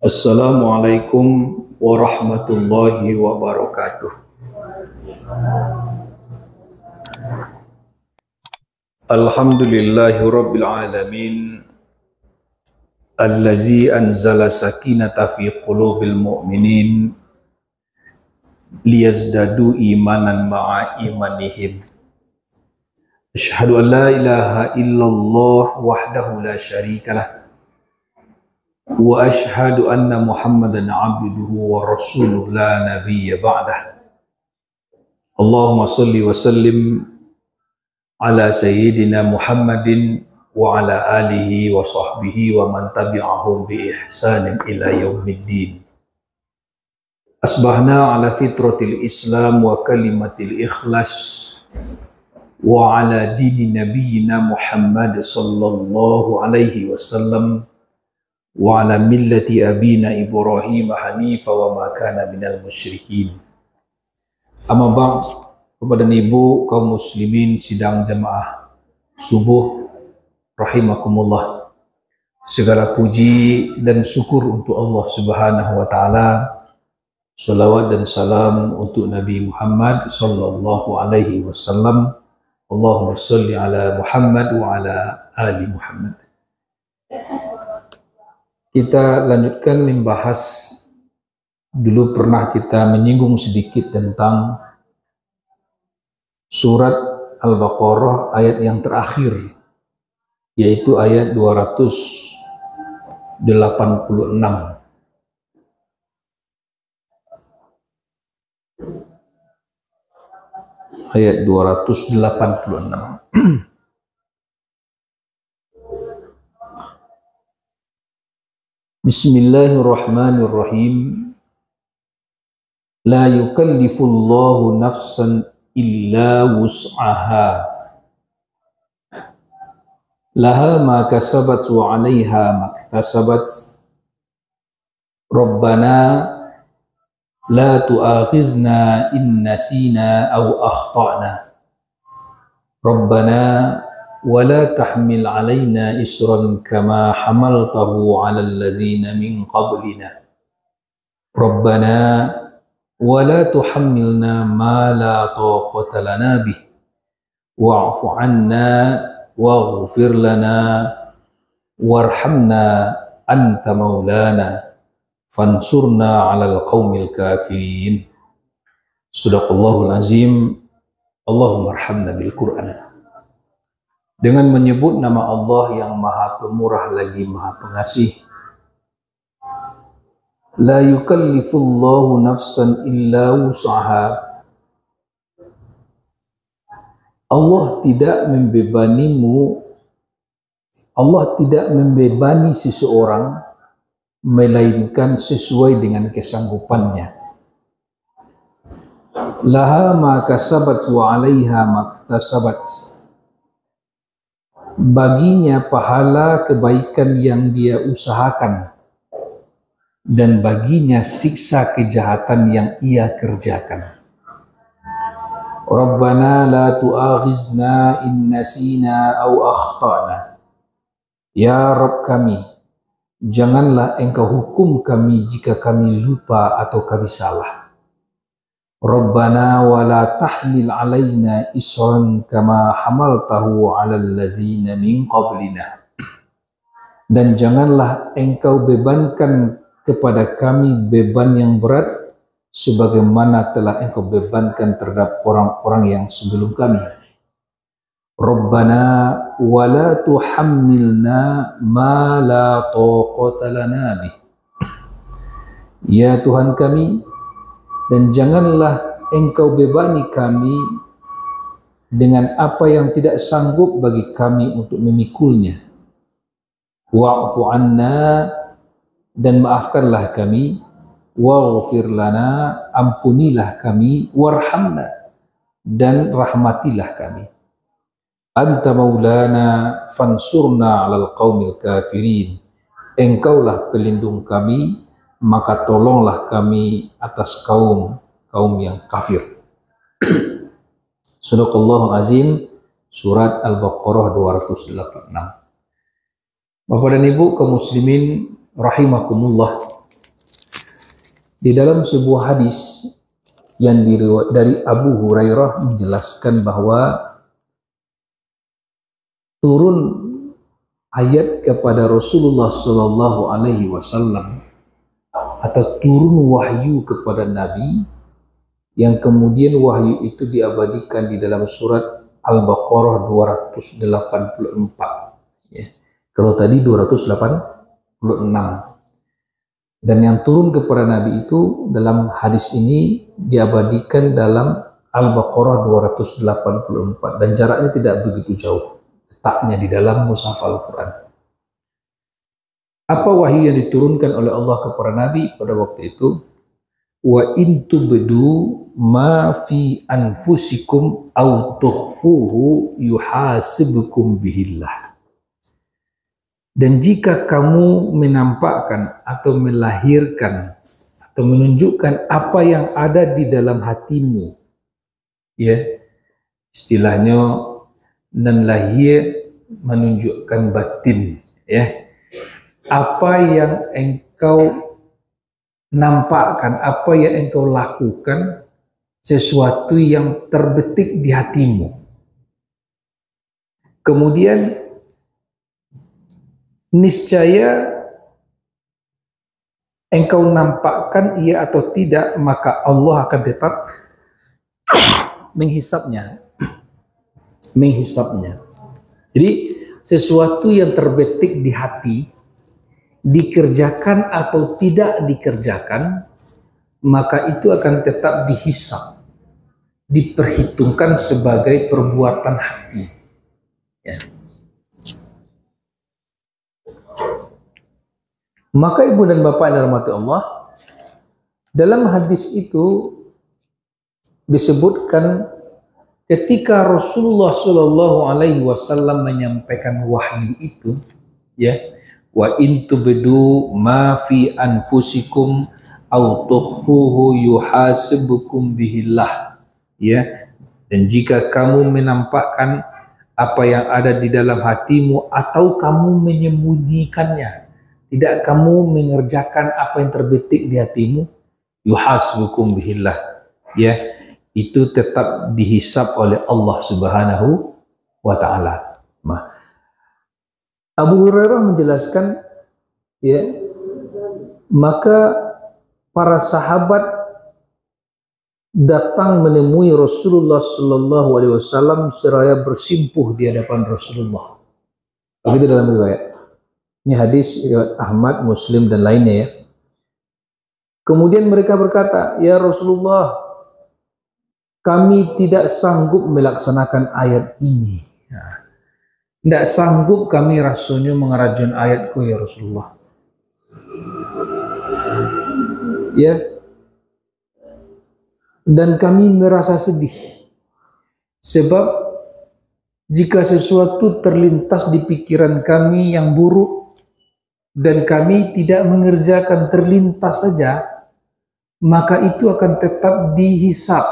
Assalamualaikum warahmatullahi wabarakatuh. Alhamdulillahi rabbil alamin, allazi anzala sakinata fi qulubil mu'minin liyazdadu imanan ma'a imanihim. Asyhadu an la ilaha illallah wahdahu la syarikalah wa ashhadu anna Muhammadan abduhu wa rasuluh la nabiyya ba'dah. Allahumma salli wa sallim ala sayyidina Muhammadin wa ala alihi wa sahbihi wa man tabi'ahum bi ihsanin ila yaumiddin. Asbahna ala fitratil Islam wa kalimatil ikhlas wa ala dini nabiyyina Muhammad sallallahu alaihi wasallam wa ala millati abina Ibrahim hanifa wa ma kana minal musyrikin. Amma ba'd, kepada ibu kaum muslimin sidang jamaah subuh rahimakumullah. Segala puji dan syukur untuk Allah Subhanahu wa taala. Salawat dan salam untuk Nabi Muhammad sallallahu alaihi wasallam. Allahumma shalli ala Muhammad wa ala ali Muhammad. Kita lanjutkan membahas, dulu pernah kita menyinggung sedikit tentang surat Al-Baqarah ayat yang terakhir, yaitu ayat 286. Ayat 286. Bismillahirrahmanirrahim. La yukallifullahu nafsan illa wus'aha. Laha ma kasabat wa 'alaiha maktasabat. Rabbana la tu'akhizna in nasina aw akhtana. Rabbana ولا تحمل علينا إسرا كما حملته على الذين من قبلنا ربنا ولا تحملنا ما لا طاقة لنا به واعف عنا واغفر لنا وارحمنا أنت مولانا فانصرنا على القوم الكافرين. Sadaqallahul azim. Allahumma arhamna bil Qur'an. Dengan menyebut nama Allah yang maha pemurah lagi maha pengasih. La yukallifullahu nafsan illa wus'aha. Allah tidak membebani seseorang melainkan sesuai dengan kesanggupannya. Laha ma kasabat wa 'alaiha maktasabat. Baginya pahala kebaikan yang dia usahakan, dan baginya siksa kejahatan yang ia kerjakan. Rabbana la tu'akhizna in nasina aw akhtana. Ya Rabb kami, janganlah engkau hukum kami jika kami lupa atau kami salah. Rabbana wa la tahmil alaina isran kama hamaltahu ala allazina min qablina. Dan janganlah engkau bebankan kepada kami beban yang berat sebagaimana telah engkau bebankan terhadap orang-orang yang sebelum kami. Rabbana wa la tuhammilna ma la taqata lana bih. Ya Tuhan kami, dan janganlah engkau bebani kami dengan apa yang tidak sanggup bagi kami untuk memikulnya. Wa'fu anna, dan maafkanlah kami. Waghfir lana, ampunilah kami. Warhamna, dan rahmatilah kami. Anta maulana fansurna 'alal qaumil kafirin. Engkaulah pelindung kami, maka tolonglah kami atas kaum yang kafir. Sadaqallahul azim. Surat Al-Baqarah 286. Bapak dan Ibu kaum muslimin rahimakumullah. Di dalam sebuah hadis yang diriwayatkan dari Abu Hurairah menjelaskan bahwa turun ayat kepada Rasulullah Sallallahu Alaihi Wasallam atau turun wahyu kepada Nabi, yang kemudian wahyu itu diabadikan di dalam surat Al-Baqarah 284. Ya. Kalau tadi 286. Dan yang turun kepada Nabi itu dalam hadis ini diabadikan dalam Al-Baqarah 284. Dan jaraknya tidak begitu jauh. Letaknya di dalam mushaf Al-Quran. Apa wahyu yang diturunkan oleh Allah kepada Nabi pada waktu itu? Wa in tubdu ma fi anfusikum aw tukhfuhu yuhasibkum bihillah. Dan jika kamu menampakkan atau melahirkan atau menunjukkan apa yang ada di dalam hatimu, ya, istilahnya nan lahir menunjukkan batin, ya, apa yang engkau nampakkan, apa yang engkau lakukan, sesuatu yang terbetik di hatimu. Kemudian niscaya engkau nampakkan ia atau tidak, maka Allah akan tetap menghisapnya. Jadi sesuatu yang terbetik di hati, dikerjakan atau tidak dikerjakan, maka itu akan tetap dihisap, diperhitungkan sebagai perbuatan hati. Ya. Maka ibu dan bapak yang dirahmati Allah, dalam hadis itu disebutkan ketika Rasulullah Shallallahu Alaihi Wasallam menyampaikan wahyu itu, ya, wa in tubdu ma fi anfusikum aw tukhfuhu yuhasibukum bihillah, ya, dan jika kamu menampakkan apa yang ada di dalam hatimu atau kamu menyembunyikannya, tidak kamu mengerjakan apa yang terbetik di hatimu, yuhasibukum bihillah, ya, itu tetap dihisap oleh Allah Subhanahu wa taala. Abu Hurairah menjelaskan, ya, maka para sahabat datang menemui Rasulullah Sallallahu Alaihi Wasallam seraya bersimpuh di hadapan Rasulullah. Begitu dalam riwayat. Ini hadis riwayat Ahmad, Muslim dan lainnya, ya. Kemudian mereka berkata, ya Rasulullah, kami tidak sanggup melaksanakan ayat ini. Tidak sanggup kami rasanya mengerajun ayatku, ya Rasulullah. Ya. Dan kami merasa sedih. Sebab jika sesuatu terlintas di pikiran kami yang buruk dan kami tidak mengerjakan, terlintas saja, maka itu akan tetap dihisap,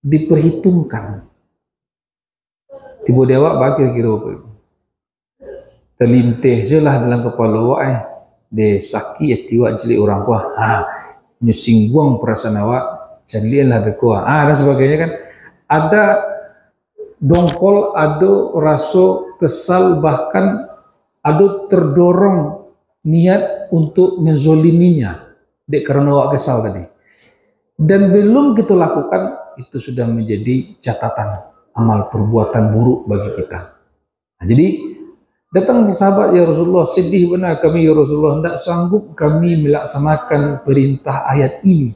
diperhitungkan. Tiba dewak bakir kira apa itu? Terlintih je lah dalam kepala awak, de sakit ya tiwak jelik orang kuah, nyusingguang perasaan awak, jelik lah berkuah, dan sebagainya kan. Ada dongkol, ada rasa kesal, bahkan ada terdorong niat untuk menzoliminya, dek karena awak kesal tadi. Dan belum kita lakukan, itu sudah menjadi catatan amal perbuatan buruk bagi kita. Nah, jadi datang sahabat, ya Rasulullah, sedih benar kami ya Rasulullah, tidak sanggup kami melaksanakan perintah ayat ini.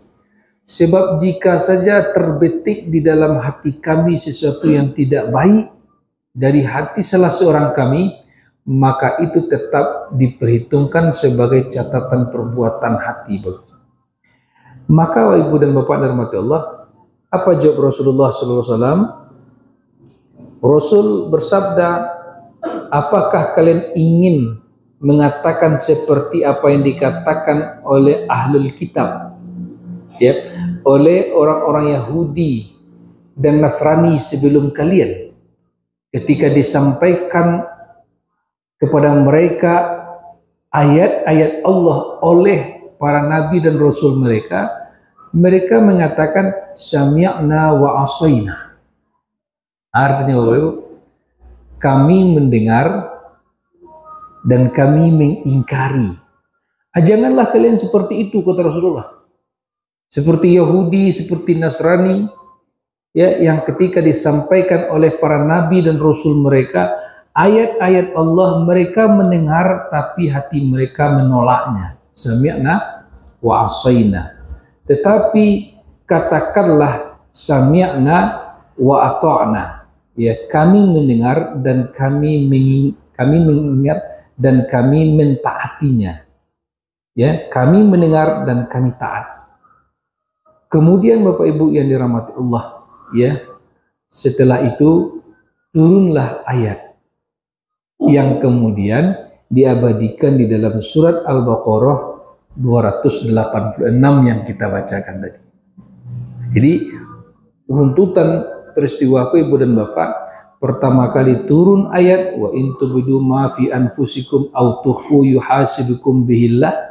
Sebab jika saja terbetik di dalam hati kami sesuatu yang tidak baik dari hati salah seorang kami, maka itu tetap diperhitungkan sebagai catatan perbuatan hati. Maka ibu dan bapak dirahmati Allah, apa jawab Rasulullah SAW? Rasul bersabda, apakah kalian ingin mengatakan seperti apa yang dikatakan oleh ahlul kitab, ya, oleh orang-orang Yahudi dan Nasrani sebelum kalian, ketika disampaikan kepada mereka ayat-ayat Allah oleh para nabi dan rasul mereka, mereka mengatakan sami'na wa asaina. Artinya Bapak Ibu, kami mendengar dan kami mengingkari. Janganlah kalian seperti itu, kata Rasulullah. Seperti Yahudi, seperti Nasrani, ya, yang ketika disampaikan oleh para nabi dan rasul mereka ayat-ayat Allah, mereka mendengar tapi hati mereka menolaknya. Sami'na wa asaina. Tetapi katakanlah sami'na wa ata'na. Ya, kami mendengar dan kami mengingat dan kami mentaatinya. Ya, kami mendengar dan kami taat. Kemudian Bapak Ibu yang dirahmati Allah, ya, setelah itu turunlah ayat yang kemudian diabadikan di dalam surat Al-Baqarah 286 yang kita bacakan tadi. Jadi runtutan peristiwaku Ibu dan Bapak, pertama kali turun ayat wa in tubdu ma fi anfusikum aw tukhfu yuhasibukum bihillah.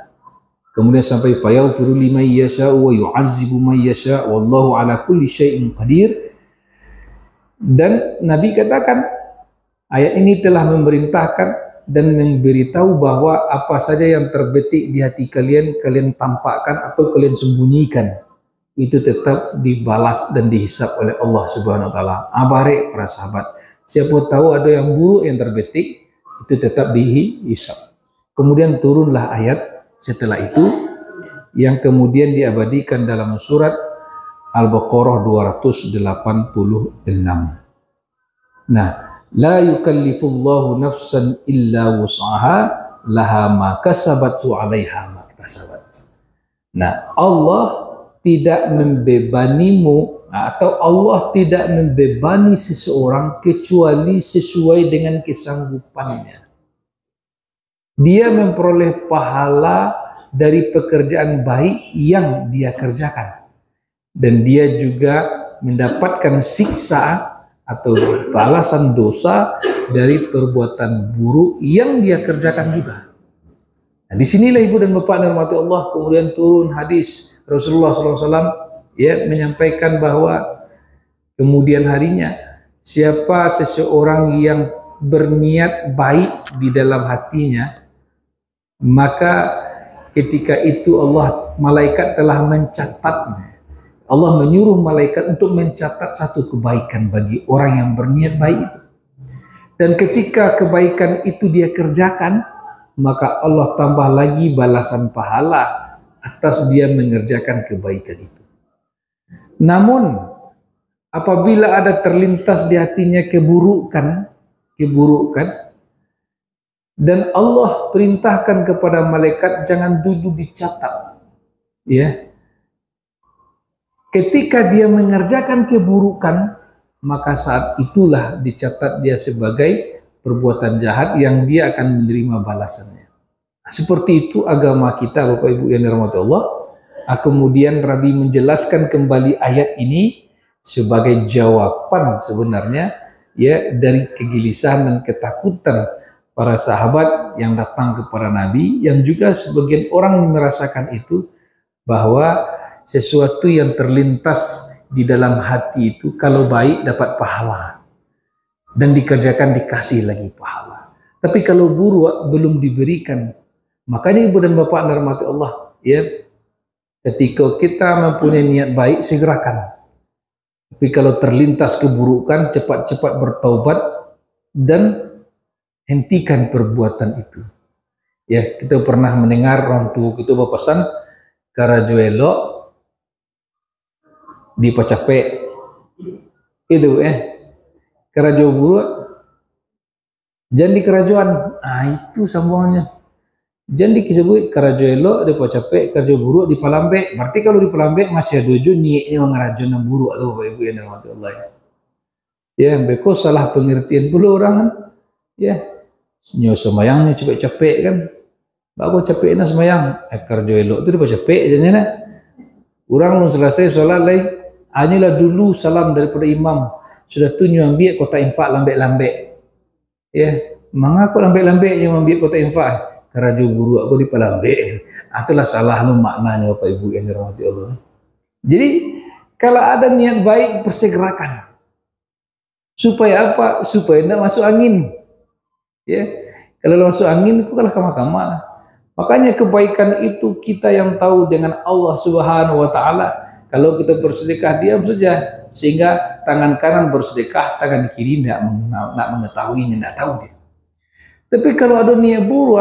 Kemudian sampai fayaghfiru liman yasha'u wa yu'azzibu man yasha' wallahu ala kulli syai'in qadir. Dan Nabi katakan ayat ini telah memerintahkan dan memberitahu bahwa apa saja yang terbetik di hati kalian, kalian tampakkan atau kalian sembunyikan, itu tetap dibalas dan dihisap oleh Allah Subhanahu wa taala. Abare para sahabat, siapa tahu ada yang buruk yang terbetik, itu tetap dihisap. Kemudian turunlah ayat setelah itu yang kemudian diabadikan dalam surat Al-Baqarah 286. Nah, la yukallifullahu nafsan illa wus'aha laha ma kasabat wa 'alaiha ma iktasabat. Nah, Allah tidak membebanimu atau Allah tidak membebani seseorang kecuali sesuai dengan kesanggupannya. Dia memperoleh pahala dari pekerjaan baik yang dia kerjakan. Dan dia juga mendapatkan siksa atau balasan dosa dari perbuatan buruk yang dia kerjakan juga. Nah, disinilah Ibu dan Bapak yang dirahmati Allah, kemudian turun hadis Rasulullah SAW, ya, menyampaikan bahwa kemudian harinya siapa seseorang yang berniat baik di dalam hatinya, maka ketika itu malaikat telah mencatatnya. Allah menyuruh malaikat untuk mencatat satu kebaikan bagi orang yang berniat baik itu. Dan ketika kebaikan itu dia kerjakan, maka Allah tambah lagi balasan pahala atas dia mengerjakan kebaikan itu. Namun apabila ada terlintas di hatinya keburukan, dan Allah perintahkan kepada malaikat jangan dulu dicatat, ya. Ketika dia mengerjakan keburukan, maka saat itulah dicatat dia sebagai perbuatan jahat yang dia akan menerima balasannya. Seperti itu agama kita, Bapak Ibu yang dirahmati Allah. Kemudian Rabi menjelaskan kembali ayat ini sebagai jawaban sebenarnya, ya, dari kegelisahan dan ketakutan para sahabat yang datang kepada Nabi, yang juga sebagian orang merasakan itu, bahwa sesuatu yang terlintas di dalam hati itu kalau baik dapat pahala dan dikerjakan dikasih lagi pahala. Tapi kalau buruk belum diberikan. Makanya Ibu dan Bapak yang dirahmati Allah, ya, ketika kita mempunyai niat baik segerakan. Tapi kalau terlintas keburukan, cepat-cepat bertaubat dan hentikan perbuatan itu. Ya, kita pernah mendengar orang tua kita berpesan, karajo elok di pacapek. Itu karajo buruk jangan di kerajuan. Itu sambungannya. Jangan disebut karajo elok di pacapek, karajo buruk di palambe. Berarti kalau di palambe masih ada jo niatnya mengarajo yang buruk atau Bapak Ibu yang dirahmati Allah, ya. Ya, beko salah pengertian pula orang kan. Ya. Nyo semayangnya capek-capek kan, bagus capeknya semayang, kerja elok itu dia capek aja nih. Orang belum selesai sholat lagi, hanyalah dulu salam daripada imam, sudah tu nyo ambil kota infak lambek-lambek, ya, mengaku lambek-lambek yang ambil kota infak, kerja buruk aku di palambek, Itulah salah lu maknanya Bapak Ibu yang dirahmati Allah. Jadi kalau ada niat baik bersegerakan. Supaya apa? Supaya tidak masuk angin. Ya, kalau masuk angin itu kalah kama-kama. Makanya kebaikan itu kita yang tahu dengan Allah Subhanahu wa taala. Kalau kita bersedekah diam saja, sehingga tangan kanan bersedekah, tangan kiri tidak mengetahuinya, tidak tahu dia. Tapi kalau ada niat buruk,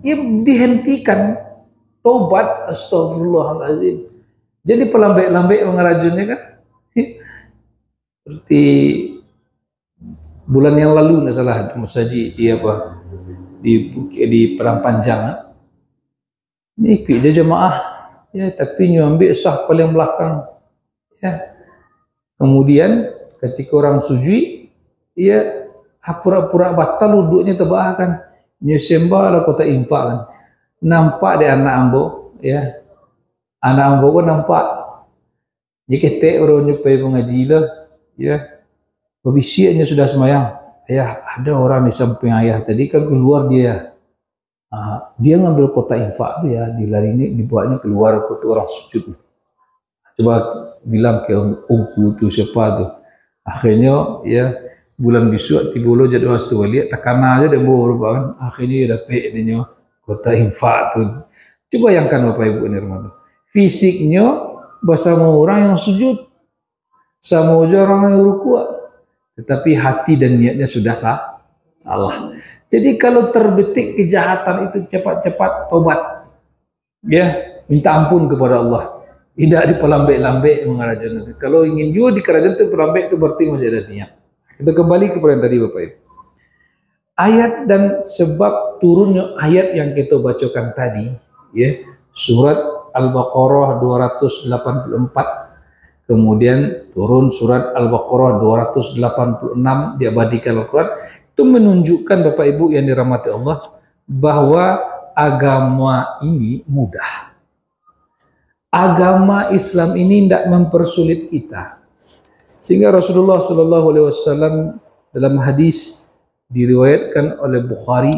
ya dihentikan, tobat, astagfirullahaladzim. Jadi pelambai-lambai mengerajunnya kan, seperti bulan yang lalu nggak salah Musaji di Perang Panjang. Ini ikut dia jemaah, ya tapi nyambil sah paling belakang, ya. Kemudian ketika orang sujud, ya pura-pura batal duduknya terbahkan, nyesembah lah kota infak kan. Nampak deh anak ambo, ya anak ambo pun nampak. Jika ketek orang nyupai pengaji lah, ya. Babisiannya sudah semayang. Ayah, ada orang di samping ayah tadi kan keluar dia. Dia ngambil kota infak tu ya, dilari ini dibawanya keluar kota orang sujud. Coba bilang ke ongku tu siapa tu. Akhirnya ya bulan besok tiba lo jadi wastu balik takana aja deh bawa kan. Akhirnya ya dapat dia kota infak tu. Coba bayangkan Bapak Ibu ini rumah tu. Fisiknya bersama orang yang sujud, sama orang yang rukuk. Tetapi hati dan niatnya sudah salah. Jadi kalau terbetik kejahatan itu cepat-cepat tobat. Ya, minta ampun kepada Allah. Tidak dipelambai-lambai mengerajaan. Kalau ingin juga di kerajaan itu pelambai itu berarti masih ada niat. Kita kembali kepada yang tadi Bapak Ibu. Ayat dan sebab turunnya ayat yang kita bacakan tadi, ya, surat Al-Baqarah 284. Kemudian turun surat Al-Baqarah 286 diabadikan Al-Quran. Itu menunjukkan Bapak Ibu yang dirahmati Allah bahwa agama ini mudah. Agama Islam ini tidak mempersulit kita. Sehingga Rasulullah SAW dalam hadis diriwayatkan oleh Bukhari,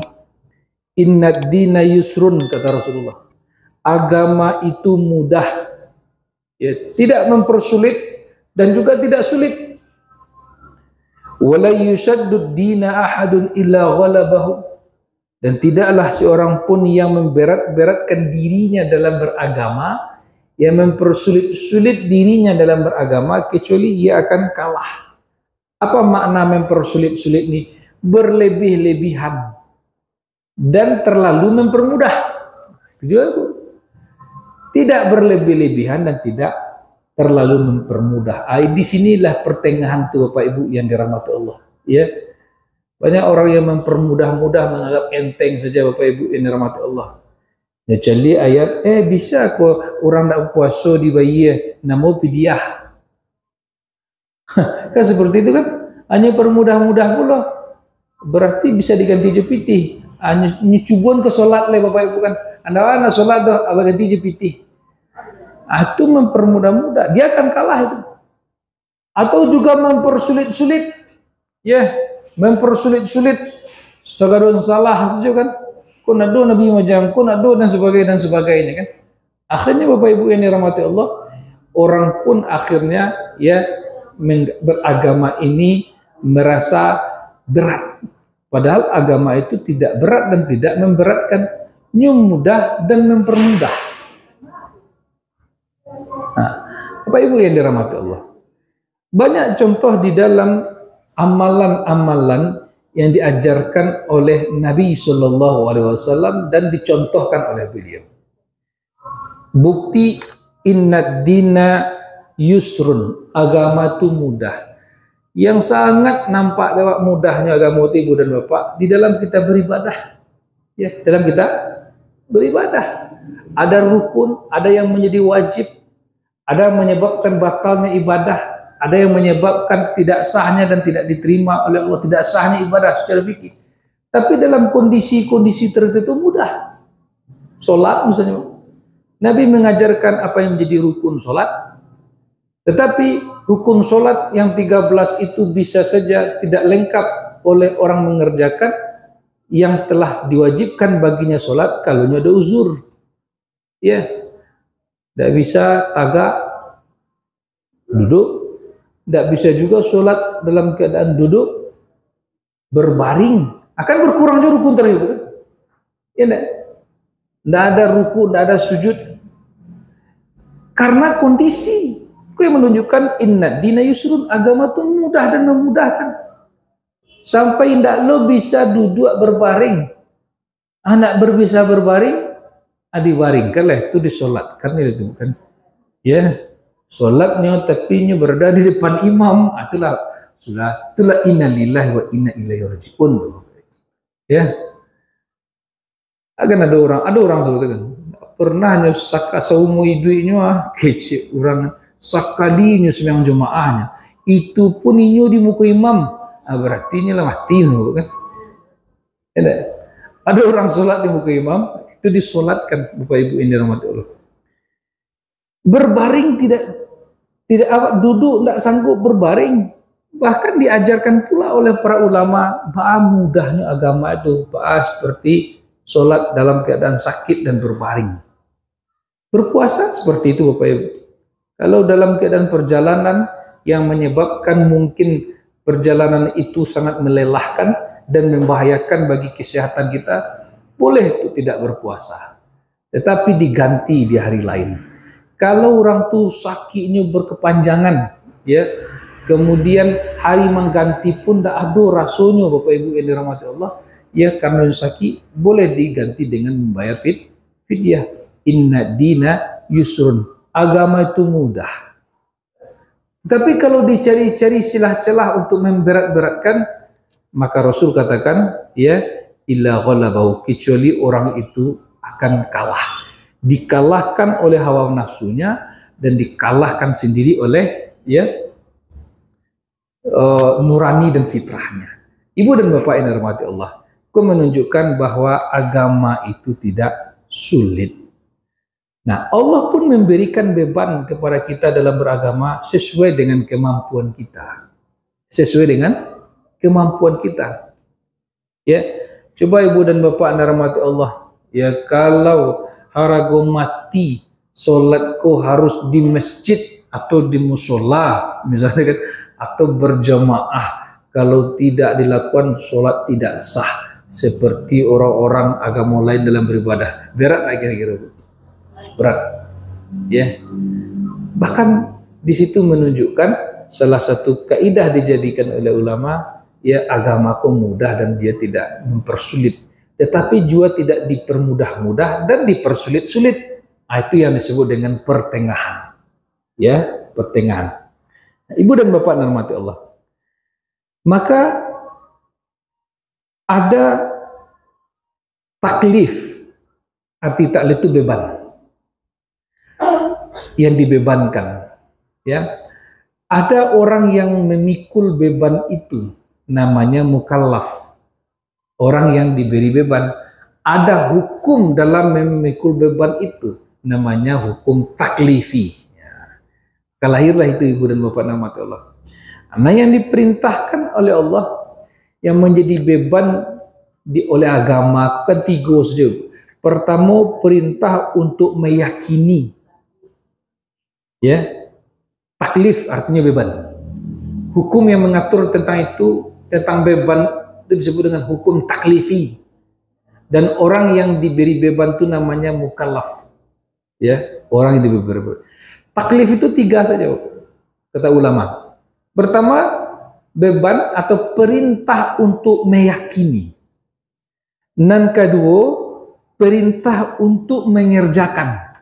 "Inna ad-dina yusrun," kata Rasulullah. Agama itu mudah. Ya, tidak mempersulit dan juga tidak sulit. Wala yushaddud dina ahadun illa ghalabahu, dan tidaklah seorang pun yang memberat-beratkan dirinya dalam beragama, yang mempersulit-sulit dirinya dalam beragama, kecuali ia akan kalah. Apa makna mempersulit-sulit ini? Berlebih-lebihan dan terlalu mempermudah. Itu tidak berlebih-lebihan dan tidak terlalu mempermudah. Di sinilah pertengahan tuh Bapak Ibu yang dirahmati Allah. Ya, banyak orang yang mempermudah-mudah menganggap enteng saja Bapak Ibu yang dirahmati Allah. Ya cali ayat, bisa kok orang tak puasa di bayi, namo pidiah. Kan seperti itu kan? Hanya permudah-mudah pula. Berarti bisa diganti jepiti. Hanya nyucubun ke solat le Bapak Ibu kan. Anda solat dah ganti jepiti. Itu mempermudah-mudah, dia akan kalah itu. Atau juga mempersulit-sulit, ya, mempersulit-sulit, segadon salah saja kan, kunado Nabi majang, kunado dan sebagainya kan. Akhirnya Bapak Ibu yang dirahmati Allah, orang pun akhirnya ya beragama ini merasa berat. Padahal agama itu tidak berat dan tidak memberatkan, mudah dan mempermudah. Bapak Ibu yang dirahmati Allah, banyak contoh di dalam amalan-amalan yang diajarkan oleh Nabi SAW dan dicontohkan oleh beliau. Bukti inna dina yusrun, agama itu mudah. Yang sangat nampak lewat mudahnya agama Ibu dan Bapak di dalam kita beribadah. Ya, dalam kita beribadah ada rukun, ada yang menjadi wajib. Ada yang menyebabkan batalnya ibadah, ada yang menyebabkan tidak sahnya dan tidak diterima oleh Allah, tidak sahnya ibadah secara fikih. Tapi dalam kondisi-kondisi tertentu mudah. Solat misalnya, Nabi mengajarkan apa yang menjadi rukun solat, tetapi rukun solat yang 13 itu bisa saja tidak lengkap oleh orang mengerjakan yang telah diwajibkan baginya solat kalau ada uzur. Ya, tidak bisa tagak duduk, tidak bisa juga sholat dalam keadaan duduk, berbaring. Akan berkurang juga rukun terakhir, bukan? Ya, tidak ada ruku, tidak ada sujud, karena kondisi. Itu yang menunjukkan inna dina yusrun, agama itu mudah dan memudahkan. Sampai tidak lo bisa duduk berbaring, anak bisa berbaring, adibaring kan lah itu disolat kan itu kan, ya solatnya tapi berada di depan imam, itulah sudah, itulah inna lillahi wa inna ilaihi rajiun, ya. Akan ada orang seperti kan pernah nyusaka saumu idunya kecil orang sakalinya sembahyang jemaahnya itu pun inyo di muka imam, berarti ini lah mati kan. Ada orang sholat di muka imam itu disolatkan, Bapak Ibu ini rahmati Allah. Berbaring tidak duduk, tidak sanggup berbaring. Bahkan diajarkan pula oleh para ulama bahwa mudahnya agama itu, bahwa seperti sholat dalam keadaan sakit dan berbaring. Berpuasa seperti itu, Bapak Ibu. Kalau dalam keadaan perjalanan yang menyebabkan mungkin perjalanan itu sangat melelahkan dan membahayakan bagi kesehatan kita, boleh itu tidak berpuasa, tetapi diganti di hari lain. Kalau orang tuh sakitnya berkepanjangan, ya, kemudian hari mengganti pun tidak ada rasanya, Bapak Ibu yang dirahmati Allah, ya, karena sakit boleh diganti dengan membayar fidyah. Inna dina yusrun, agama itu mudah. Tapi kalau dicari-cari celah-celah untuk memberat-beratkan, maka Rasul katakan, ya, illa ghalabahu, kecuali orang itu akan kalah, dikalahkan oleh hawa nafsunya dan dikalahkan sendiri oleh, ya, nurani dan fitrahnya. Ibu dan bapak yang dirahmati Allah, itu menunjukkan bahwa agama itu tidak sulit. Nah, Allah pun memberikan beban kepada kita dalam beragama sesuai dengan kemampuan kita. Sesuai dengan kemampuan kita. Ya, coba ibu dan bapak yang dirahmati Allah, ya, kalau harago mati solatku harus di masjid atau di musola misalnya kan, atau berjamaah, kalau tidak dilakukan solat tidak sah, seperti orang-orang agama lain dalam beribadah. Berat lagi kira-kira, berat, ya. Bahkan di situ menunjukkan salah satu kaidah dijadikan oleh ulama, ya, agamaku mudah dan dia tidak mempersulit, tetapi juga tidak dipermudah-mudah dan dipersulit-sulit. Itu yang disebut dengan pertengahan, ya, pertengahan. Nah, ibu dan bapak yang dirahmati Allah, maka ada taklif, arti taklif itu beban yang dibebankan, ya. Ada orang yang memikul beban itu namanya mukallaf, orang yang diberi beban. Ada hukum dalam memikul beban itu namanya hukum taklifi, ya. Kalahirlah itu ibu dan bapak rahmati Allah. Nah, yang diperintahkan oleh Allah yang menjadi beban oleh agama kan tiga saja. Pertama, perintah untuk meyakini, ya, taklif artinya beban. Hukum yang mengatur tentang itu, tentang beban, itu disebut dengan hukum taklifi. Dan orang yang diberi beban itu namanya mukallaf, ya, orang yang diberi beban. Taklif itu tiga saja, kata ulama. Pertama, beban atau perintah untuk meyakini. Dan kedua, perintah untuk mengerjakan.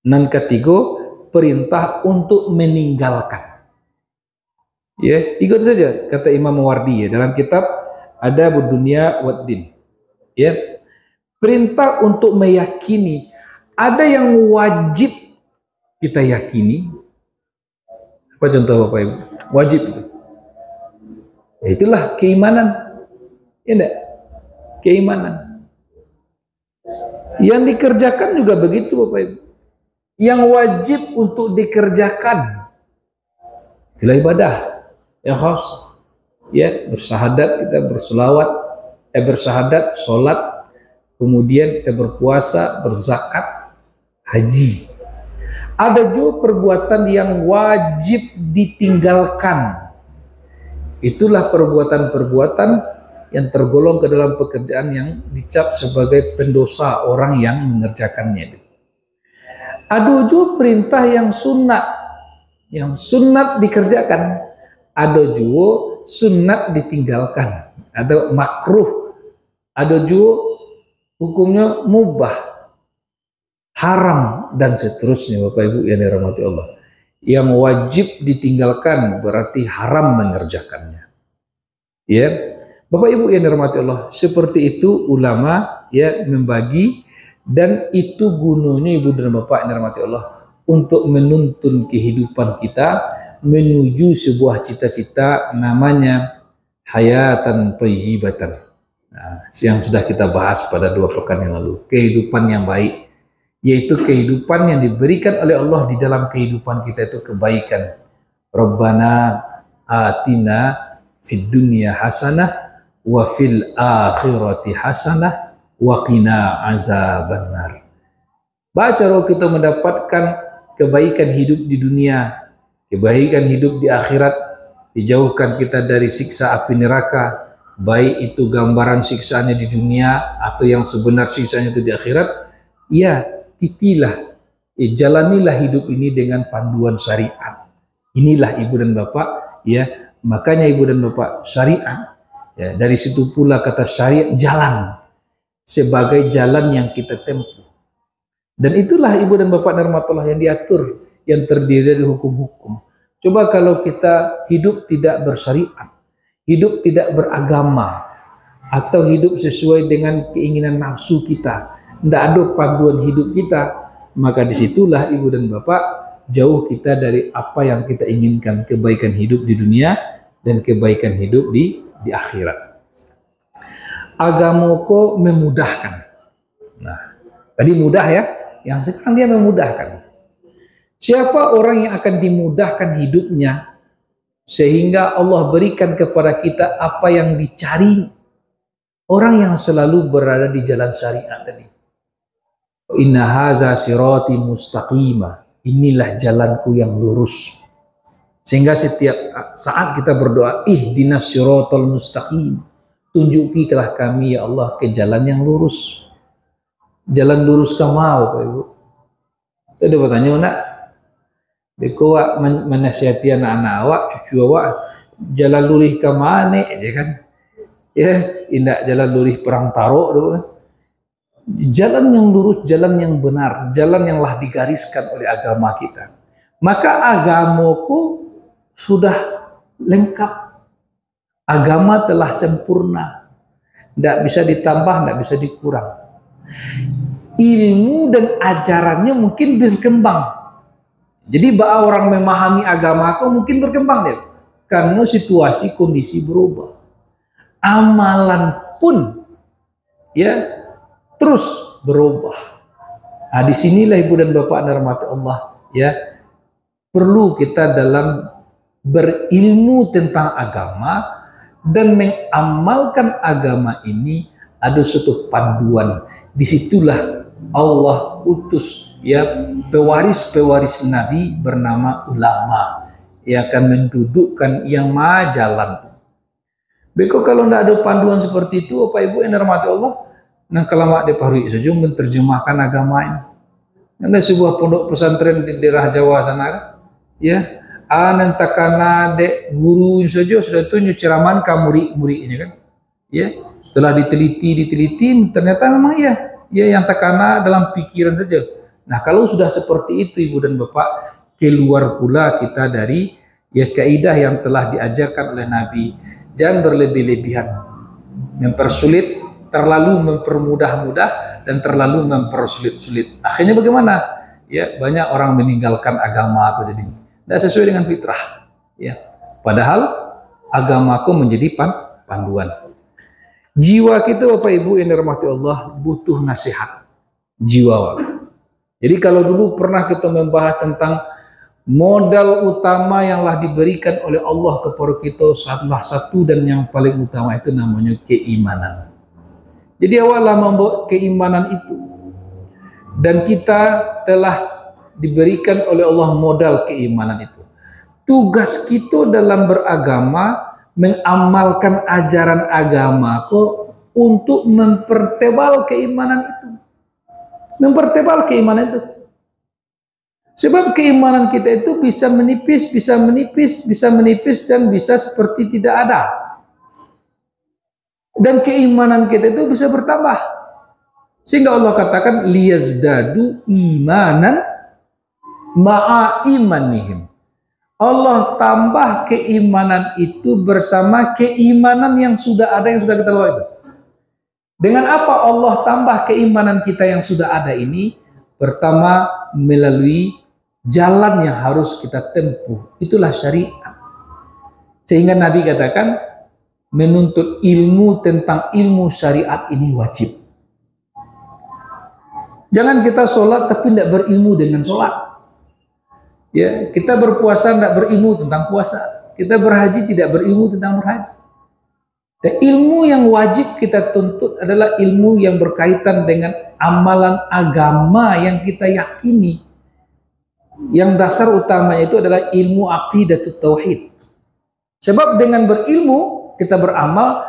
Dan ketiga, perintah untuk meninggalkan. Ya, tiga itu saja kata Imam Mawardi, ya, dalam kitab Adabud Dunya wad Din. Ya, perintah untuk meyakini, ada yang wajib kita yakini. Apa contoh Bapak Ibu? Wajib itu. Ya, itulah keimanan. Ya enggak? Keimanan. Yang dikerjakan juga begitu Bapak Ibu. Yang wajib untuk dikerjakan itulah ibadah yang khas, ya, bersahadat, kita berselawat, bersahadat, sholat, kemudian kita berpuasa, berzakat, haji. Ada juga perbuatan yang wajib ditinggalkan. Itulah perbuatan-perbuatan yang tergolong ke dalam pekerjaan yang dicap sebagai pendosa orang yang mengerjakannya. Ada juga perintah yang sunat dikerjakan. Ada juga sunat ditinggalkan. Ada makruh. Ada juga hukumnya mubah, haram, dan seterusnya, Bapak Ibu yang dirahmati Allah. Yang wajib ditinggalkan berarti haram mengerjakannya. Ya, Bapak Ibu yang dirahmati Allah, seperti itu ulama ya membagi, dan itu gunanya Ibu dan Bapak yang dirahmati Allah untuk menuntun kehidupan kita menuju sebuah cita-cita namanya hayatan thayyibatan. Nah, yang sudah kita bahas pada 2 pekan yang lalu, kehidupan yang baik, yaitu kehidupan yang diberikan oleh Allah di dalam kehidupan kita itu kebaikan. Rabbana atina fid dunya hasanah wa fil akhirati hasanah wa qina azabannar. Baca roh kita mendapatkan kebaikan hidup di dunia, kebaikan hidup di akhirat, dijauhkan kita dari siksa api neraka, baik itu gambaran siksaannya di dunia atau yang sebenar siksanya itu di akhirat. Ya, titilah, jalanilah hidup ini dengan panduan syariat. Inilah Ibu dan Bapak, ya, makanya Ibu dan Bapak, syariat, ya, dari situ pula kata syariat, jalan, sebagai jalan yang kita tempuh. Dan itulah Ibu dan Bapak rahmatullah yang diatur, yang terdiri dari hukum-hukum. Coba kalau kita hidup tidak bersyariat, hidup tidak beragama, atau hidup sesuai dengan keinginan nafsu kita, tidak ada panduan hidup kita, maka disitulah Ibu dan Bapak jauh kita dari apa yang kita inginkan, kebaikan hidup di dunia dan kebaikan hidup di akhirat. Agamaku memudahkan. Nah, tadi mudah ya, yang sekarang dia memudahkan. Siapa orang yang akan dimudahkan hidupnya sehingga Allah berikan kepada kita apa yang dicari? Orang yang selalu berada di jalan syariat tadi. Inna haza sirati mustaqimah. Inilah jalanku yang lurus. Sehingga setiap saat kita berdoa, ihdinas siratal mustaqim. Tunjukilah kami ya Allah ke jalan yang lurus. Jalan lurus kemana Bapak Ibu? Itu ada bertanya nak. Beko awak menasihati anak-anak awak, cucu awak, jalan lurus kemana aja kan? Ya, indak jalan lurus perang taruk dulu kan? Jalan yang lurus, jalan yang benar, jalan yang telah digariskan oleh agama kita. Maka agamaku sudah lengkap. Agama telah sempurna. Tidak bisa ditambah, tidak bisa dikurang. Ilmu dan ajarannya mungkin berkembang. Jadi bahwa orang memahami agamaku mungkin berkembang deh. Karena situasi kondisi berubah. Amalan pun ya terus berubah. Nah, disinilah Ibu dan Bapak rahmati Allah, ya, perlu kita dalam berilmu tentang agama dan mengamalkan agama ini ada suatu panduan. Disitulah Allah utus ya pewaris-pewaris Nabi bernama ulama yang akan mendudukkan yang majalan. Beko kalau tidak ada panduan seperti itu, Bapak Ibu yang dirahmati Allah, nah kelama di Parui saja menerjemahkan agama ini. Ada sebuah pondok pesantren di daerah Jawa sana kan? Ya, nantakana de guru saja sudah tunjuk ceraman ke murid-muridnya kan? Ya, setelah diteliti ternyata memang ya yang takana dalam pikiran saja. Nah, kalau sudah seperti itu Ibu dan Bapak, keluar pula kita dari ya kaidah yang telah diajarkan oleh Nabi. Jangan berlebih-lebihan, mempersulit, terlalu mempermudah-mudah, dan terlalu mempersulit-sulit. Akhirnya bagaimana? Ya, banyak orang meninggalkan agama aku jadi tidak sesuai dengan fitrah. Ya, padahal agamaku menjadi panduan. Jiwa kita Bapak Ibu yang dirahmati Allah butuh nasihat. Jiwa. Jadi kalau dulu pernah kita membahas tentang modal utama yang telah diberikan oleh Allah kepada kita, salah satu dan yang paling utama itu namanya keimanan. Jadi awalnya membawa keimanan itu. dan kita telah diberikan oleh Allah modal keimanan itu. Tugas kita dalam beragama mengamalkan ajaran agamaku untuk mempertebal keimanan itu. Mempertebal keimanan itu. Sebab keimanan kita itu bisa menipis, bisa menipis, bisa menipis, dan bisa seperti tidak ada. Dan keimanan kita itu bisa bertambah. Sehingga Allah katakan liyazdadu imanan ma'a imanihim. Allah tambah keimanan itu bersama keimanan yang sudah ada, yang sudah kita bawa itu. Dengan apa Allah tambah keimanan kita yang sudah ada ini? Pertama, melalui jalan yang harus kita tempuh. Itulah syariat. Sehingga Nabi katakan, menuntut ilmu tentang ilmu syariat ini wajib. Jangan kita sholat tapi tidak berilmu dengan sholat. Ya, kita berpuasa tidak berilmu tentang puasa. Kita berhaji tidak berilmu tentang berhaji. Dan ilmu yang wajib kita tuntut adalah ilmu yang berkaitan dengan amalan agama yang kita yakini. Yang dasar utamanya itu adalah ilmu aqidatut tauhid. Sebab dengan berilmu kita beramal,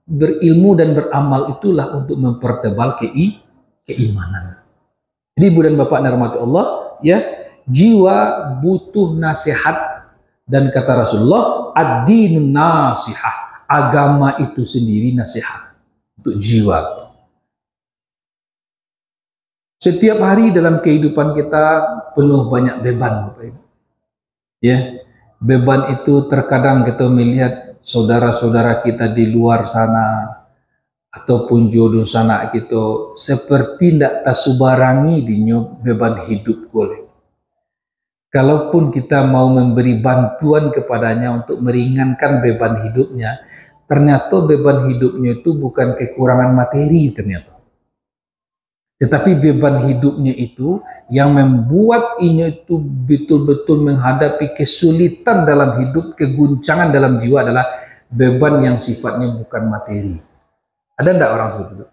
berilmu dan beramal itulah untuk mempertebal keimanan. Jadi ibu dan bapak rahmati Allah, ya, jiwa butuh nasihat, dan kata Rasulullah, ad-dinun nasihah, agama itu sendiri nasihat untuk jiwa. Setiap hari dalam kehidupan kita penuh banyak beban, Bapak Ibu. Ya, beban itu terkadang kita melihat saudara-saudara kita di luar sana ataupun jodoh sana gitu seperti tidak tersubarangi di beban hidup boleh. Kalaupun kita mau memberi bantuan kepadanya untuk meringankan beban hidupnya, ternyata beban hidupnya itu bukan kekurangan materi ternyata. Tetapi beban hidupnya itu yang membuat ini itu betul-betul menghadapi kesulitan dalam hidup, keguncangan dalam jiwa adalah beban yang sifatnya bukan materi. Ada enggak orang seperti itu?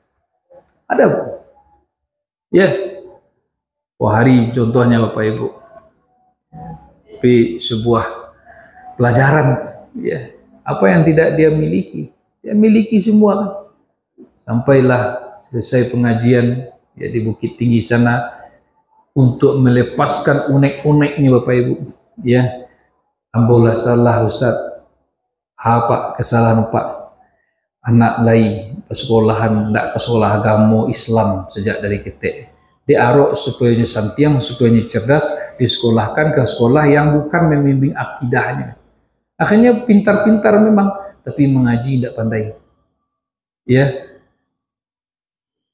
Ada, Bu. Ya. Wah, hari contohnya Bapak Ibu. Tapi sebuah pelajaran, ya. Apa yang tidak dia miliki? Dia miliki semua. Sampailah selesai pengajian ya di Bukit Tinggi sana untuk melepaskan unek-uneknya Bapak Ibu, ya. Ambolah salah Ustaz, apa kesalahan Pak, anak lai sekolahan ndak ke sekolah agama Islam sejak dari kita diarok supaya santiang, supaya cerdas, disekolahkan ke sekolah yang bukan membimbing akidahnya. Akhirnya pintar-pintar memang, tapi mengaji tidak pandai, ya.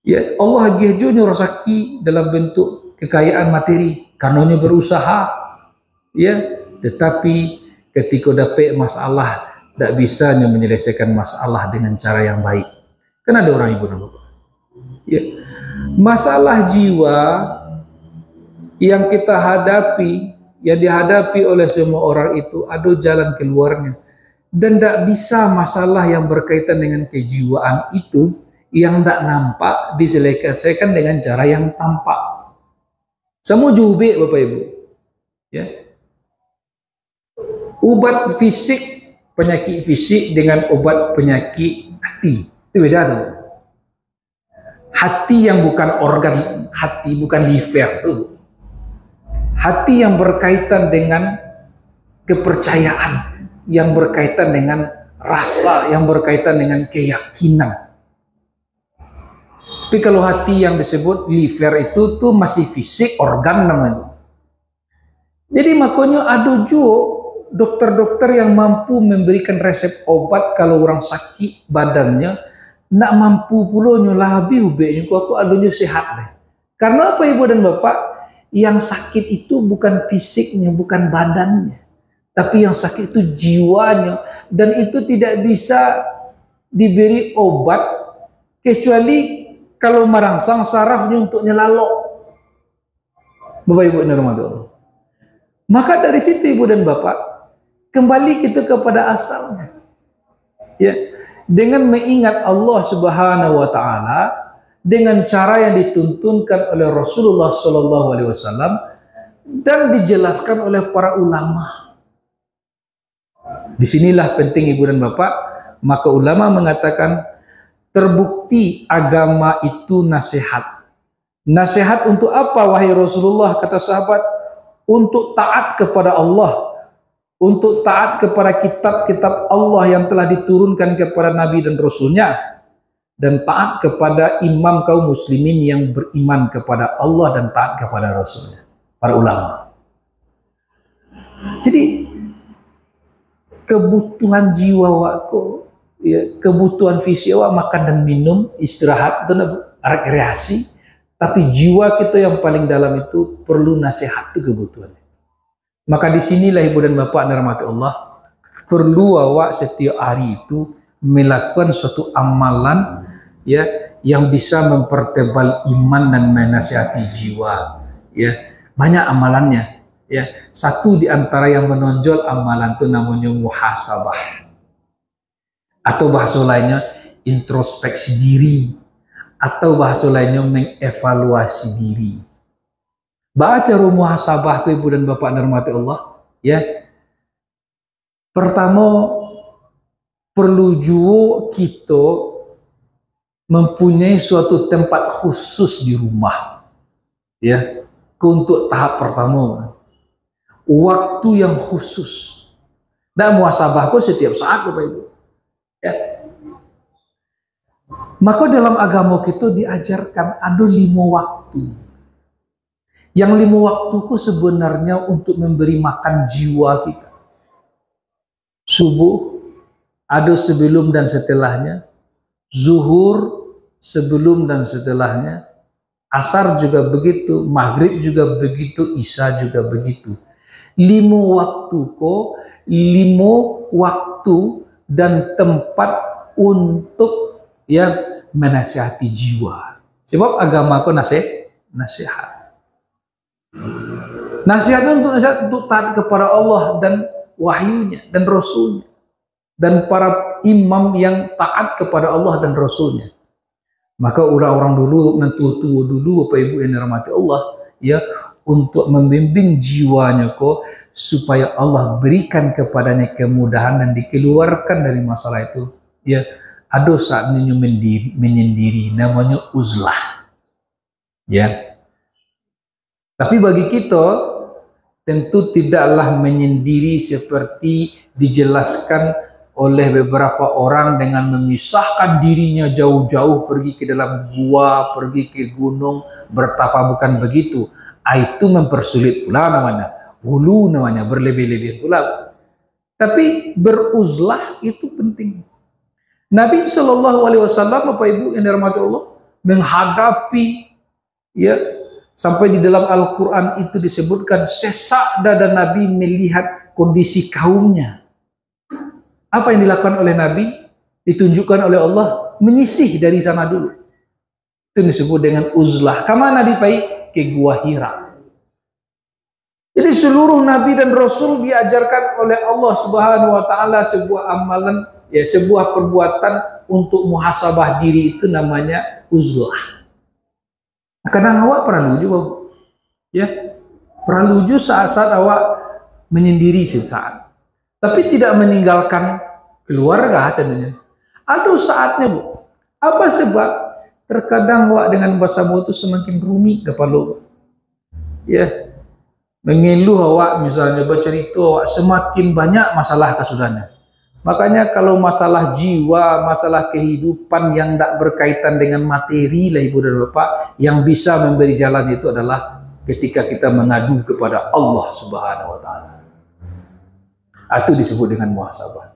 Ya, Allah gejonya rasaki dalam bentuk kekayaan materi, karenanya berusaha, ya. Tetapi ketika dapat masalah, tidak bisa menyelesaikan masalah dengan cara yang baik. Kan ada orang ibu dan bapak, ya. Masalah jiwa yang kita hadapi, yang dihadapi oleh semua orang itu, ada jalan keluarnya. Dan tidak bisa masalah yang berkaitan dengan kejiwaan itu yang tidak nampak diselesaikan dengan cara yang tampak. Semua jube Bapak Ibu, ya. Obat fisik, penyakit fisik dengan obat penyakit hati itu beda tuh. Hati yang bukan organ hati, bukan liver tuh. Hati yang berkaitan dengan kepercayaan, yang berkaitan dengan rasa, yang berkaitan dengan keyakinan. Tapi kalau hati yang disebut liver itu tuh masih fisik, organ namanya. Jadi makanya ada juga dokter-dokter yang mampu memberikan resep obat kalau orang sakit badannya, nak mampu pula nyolah habis ubeknya, aku adunya sehat deh. Karena apa Ibu dan Bapak? Yang sakit itu bukan fisiknya, bukan badannya, tapi yang sakit itu jiwanya, dan itu tidak bisa diberi obat kecuali kalau merangsang sarafnya untuk nyelalok. Bapak Ibu dan Allah. Maka dari situ Ibu dan Bapak, kembali kita kepada asalnya. Ya, dengan mengingat Allah Subhanahu wa taala dengan cara yang dituntunkan oleh Rasulullah SAW dan dijelaskan oleh para ulama. Disinilah penting ibu dan bapak, maka ulama mengatakan terbukti agama itu nasihat. Nasihat untuk apa wahai Rasulullah, kata sahabat? Untuk taat kepada Allah, untuk taat kepada kitab-kitab Allah yang telah diturunkan kepada Nabi dan Rasulnya, dan taat kepada imam kaum muslimin yang beriman kepada Allah dan taat kepada Rasulnya, para ulama. Jadi kebutuhan jiwa wako, ya, kebutuhan fisik wak, makan dan minum, istirahat, itu rekreasi. Tapi jiwa kita yang paling dalam itu perlu nasihat, itu kebutuhannya. Maka disinilah ibu dan bapak dirahmati Allah, perlu awak setiap hari itu melakukan suatu amalan, ya, yang bisa mempertebal iman dan menasihati jiwa. Ya, banyak amalannya. Ya, satu di antara yang menonjol amalan itu namanya muhasabah, atau bahasa lainnya introspeksi diri, atau bahasa lainnya mengevaluasi diri. Baca muhasabah itu ibu dan bapak dirahmati Allah, ya. Pertama, perlu juga kita mempunyai suatu tempat khusus di rumah, ya, untuk tahap pertama, waktu yang khusus. Dan muhasabah itu setiap saat Bapak Ibu, ya. Maka dalam agama kita diajarkan ada 5 waktu. Yang 5 waktuku sebenarnya untuk memberi makan jiwa kita. Subuh ada sebelum dan setelahnya, zuhur sebelum dan setelahnya, asar juga begitu, maghrib juga begitu, isya juga begitu. 5 waktu kok, 5 waktu dan tempat untuk, ya, menasihati jiwa. Sebab agama kok nasihat. Nasihatnya untuk taat kepada Allah dan wahyunya dan Rasulnya, dan para imam yang taat kepada Allah dan Rasulnya. Maka orang-orang dulu, tua-tua dulu, Bapak Ibu yang dirahmati Allah, ya, untuk membimbing jiwanya kok supaya Allah berikan kepadanya kemudahan dan dikeluarkan dari masalah itu, ya, ada saatnya menyendiri, namanya uzlah, ya. Tapi bagi kita tentu tidaklah menyendiri seperti dijelaskan oleh beberapa orang dengan memisahkan dirinya jauh-jauh pergi ke dalam gua, pergi ke gunung bertapa, bukan begitu. Itu mempersulit pula namanya, hulu namanya, berlebih-lebih pula. Tapi beruzlah itu penting. Nabi SAW, Bapak Ibu yang dirahmati Allah, menghadapi, ya, sampai di dalam Al-Quran itu disebutkan sesak dada Nabi melihat kondisi kaumnya. Apa yang dilakukan oleh Nabi? Ditunjukkan oleh Allah, menyisih dari sana dulu. Itu disebut dengan uzlah. Kemana Nabi pergi? Ke Gua Hira. Jadi seluruh Nabi dan Rasul diajarkan oleh Allah Subhanahu Wa Taala sebuah amalan, ya, sebuah perbuatan untuk muhasabah diri, itu namanya uzlah. Kadang awak perlu juga, ya, perlu juga saat-saat awak menyendiri sesaat, tapi tidak meninggalkan keluarga tentunya. Ada saatnya, Bu. Apa sebab? Terkadang awak dengan bahasa itu semakin rumit kepala, ya, mengeluh awak, misalnya bercerita awak semakin banyak masalah kesudahannya. Makanya kalau masalah jiwa, masalah kehidupan yang tidak berkaitan dengan materi lah Ibu dan Bapak, yang bisa memberi jalan itu adalah ketika kita mengadu kepada Allah Subhanahu Wa Taala. Itu disebut dengan muhasabah.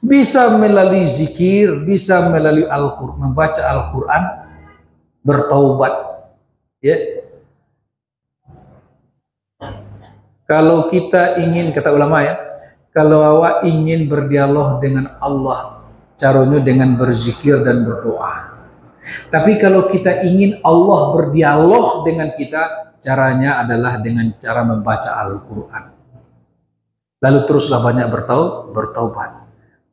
Bisa melalui zikir, bisa melalui Al-Quran, membaca Al-Quran, bertaubat, ya. Kalau kita ingin, kata ulama, ya, kalau awak ingin berdialog dengan Allah, caranya dengan berzikir dan berdoa. Tapi kalau kita ingin Allah berdialog dengan kita, caranya adalah dengan cara membaca Al-Quran. Lalu teruslah banyak bertaubat.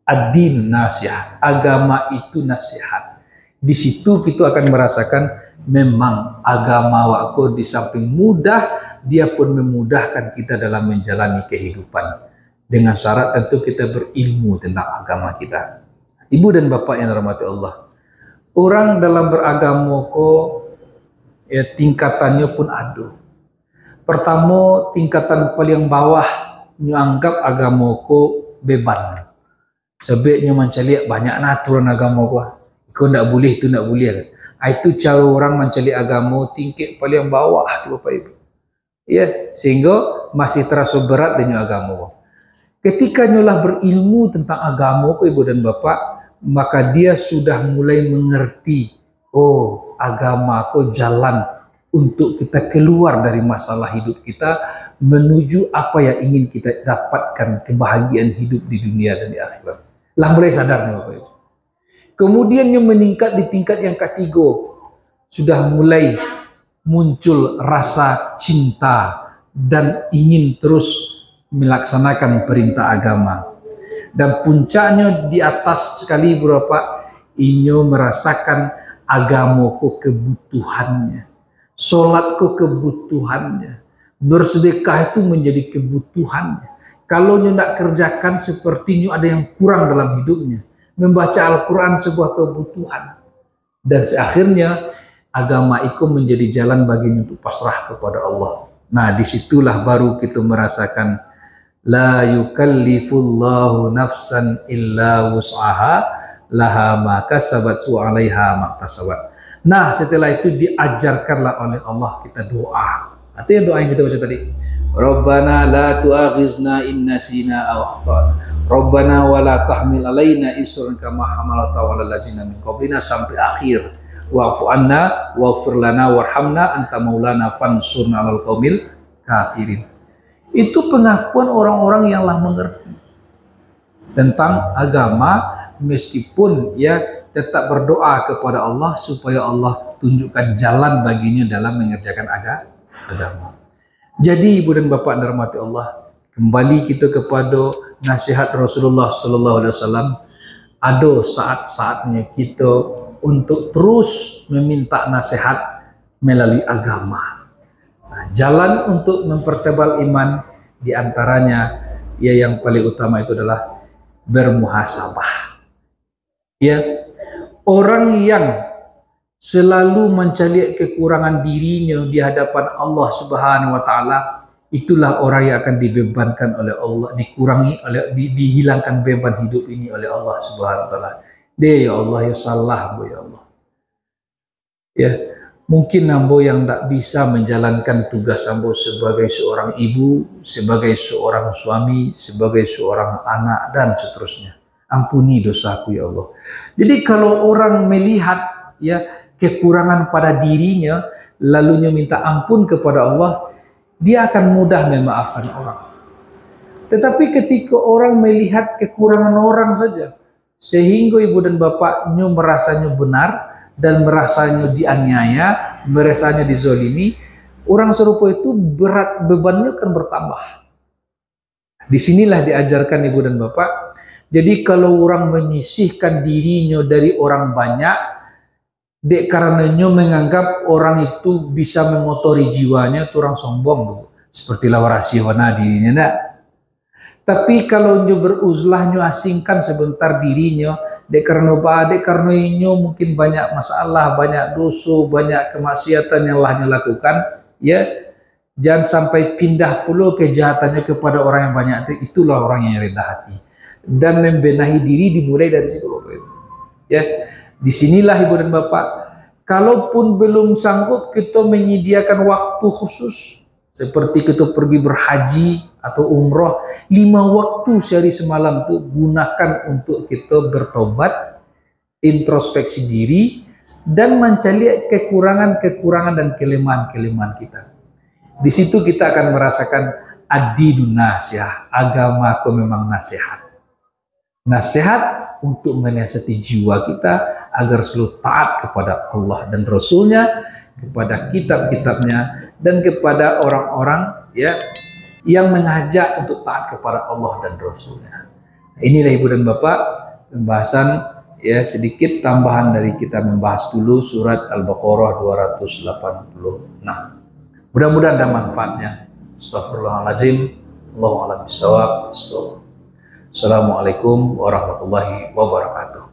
Ad-din nasihat, agama itu nasihat. Di situ kita akan merasakan memang agama wako di samping mudah, dia pun memudahkan kita dalam menjalani kehidupan. Dengan syarat tentu kita berilmu tentang agama kita. Ibu dan bapak yang dirahmati Allah, orang dalam beragama ya tingkatannya pun ada. Pertama, tingkatan paling bawah nyanggap agama beban. Sebabnya mencari banyak aturan agama kau tidak boleh, itu tidak boleh. Itu cara orang mencari agama tingkat paling bawah tu Bapak Ibu. Ya, sehingga masih terasa berat dengan agama. Ketika nyolah berilmu tentang agama Ibu dan Bapak, maka dia sudah mulai mengerti, oh agama jalan untuk kita keluar dari masalah hidup kita menuju apa yang ingin kita dapatkan, kebahagiaan hidup di dunia dan di akhirat. Lah mulai sadar nih Bapak Ibu. Kemudian yang meningkat di tingkat yang ketiga, sudah mulai muncul rasa cinta dan ingin terus melaksanakan perintah agama. Dan puncaknya di atas sekali berapa, inyo merasakan agamaku kebutuhannya, solatku kebutuhannya, bersedekah itu menjadi kebutuhannya. Kalau nyo nak kerjakan sepertinya ada yang kurang dalam hidupnya. Membaca Al-Quran sebuah kebutuhan. Dan akhirnya agama itu menjadi jalan baginya untuk pasrah kepada Allah. Nah disitulah baru kita merasakan la yukallifullahu nafsan illa wus'aha laha ma kasabat wa 'alaiha ma iktasabat. Nah, setelah itu diajarkanlah oleh Allah kita doa. Artinya doa yang kita baca tadi. Rabbana la tu'akhizna in nasina aw akhtana. Rabbana wa la tahmil alaina isran kama hamalta 'alal ladzina min qablina sampai akhir. Wa'fu anna waghfir lana warhamna anta maulana fansurna 'alal qaumil kafirin. Itu pengakuan orang-orang yang lah mengerti tentang agama, meskipun ya tetap berdoa kepada Allah supaya Allah tunjukkan jalan baginya dalam mengerjakan agama. Jadi ibu dan bapak dirahmati Allah, kembali kita kepada nasihat Rasulullah SAW. Ada saat-saatnya kita untuk terus meminta nasihat melalui agama. Nah, jalan untuk mempertebal iman diantaranya ya yang paling utama itu adalah bermuhasabah. Ya, orang yang selalu mencari kekurangan dirinya di hadapan Allah Subhanahu wa taala, itulah orang yang akan dibebankan oleh Allah, dihilangkan beban hidup ini oleh Allah Subhanahu wa taala. Dia ya Allah ya salah ya Allah. Ya, mungkin ambo yang tak bisa menjalankan tugas ambo sebagai seorang ibu, sebagai seorang suami, sebagai seorang anak dan seterusnya. Ampuni dosaku ya Allah. Jadi kalau orang melihat ya kekurangan pada dirinya lalu minta ampun kepada Allah, dia akan mudah memaafkan orang. Tetapi ketika orang melihat kekurangan orang saja sehingga ibu dan bapaknya merasanya benar dan merasanya dianiaya, merasanya dizolimi, orang serupa itu berat bebannya akan bertambah. Disinilah diajarkan ibu dan bapak. Jadi kalau orang menyisihkan dirinya dari orang banyak, dek karenanya menganggap orang itu bisa mengotori jiwanya, itu orang sombong, seperti lawarasiwana dirinya, enggak. Tapi kalau nyo beruzlah, nyo asingkan sebentar dirinya, dek karena mungkin banyak masalah, banyak dosa, banyak kemaksiatan yang lah nyo lakukan, ya jangan sampai pindah pula kejahatannya kepada orang yang banyak itu, itulah orang yang rendah hati. Dan membenahi diri dimulai dari situ, ya. Disinilah ibu dan bapak, kalaupun belum sanggup kita menyediakan waktu khusus seperti kita pergi berhaji atau umroh 5 waktu sehari semalam tuh gunakan untuk kita bertobat, introspeksi diri dan mencari kekurangan-kekurangan dan kelemahan-kelemahan kita. Di situ kita akan merasakan ad-dinun nasihat, agamaku memang nasihat. Nasihat untuk menasihati jiwa kita agar selalu taat kepada Allah dan Rasulnya, kepada kitab-kitabnya, dan kepada orang-orang ya yang mengajak untuk taat kepada Allah dan Rasulnya. Inilah ibu dan bapak pembahasan ya sedikit tambahan dari kita membahas dulu surat Al-Baqarah 286. Mudah-mudahan ada manfaatnya. Astagfirullahaladzim. Allahu a'lam bishawab. Assalamualaikum warahmatullahi wabarakatuh.